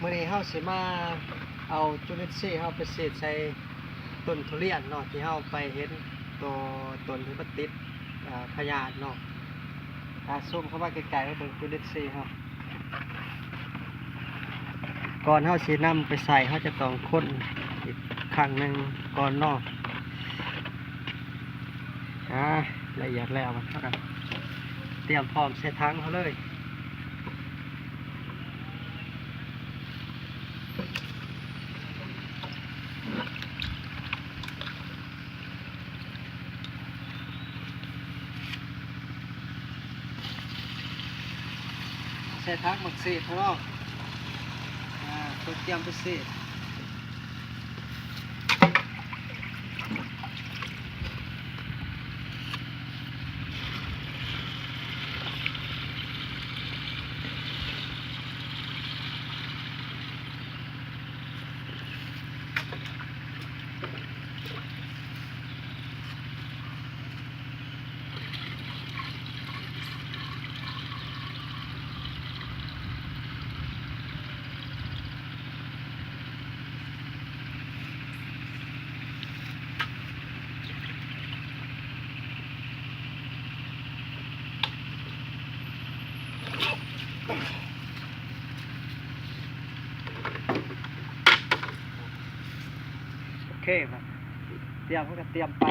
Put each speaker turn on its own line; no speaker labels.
มื่อนี้เฮาสิมาเอาจุลินทรีย์เฮาไปฉีดใส่ต้นทุเรียนเนาะที่เฮาไปเห็นตัวต้นที่มันติดพยาธิเนาะซูมเข้ามาไกลๆแล้วเบิ่งจุลินทรีย์เฮาก่อนเฮาสินำไปใส่เฮาจะต้องคนอีกครั้งหนึ่งก่อนเนาะละเอียดแล้วมันเท่ากันเตรียมพร้อมใส่ถังเขาเลยใส่ถังหมักซีดเพราะว่าตัวเตรียมไปซีดโอเคครับเตรียมก็เตรียมไป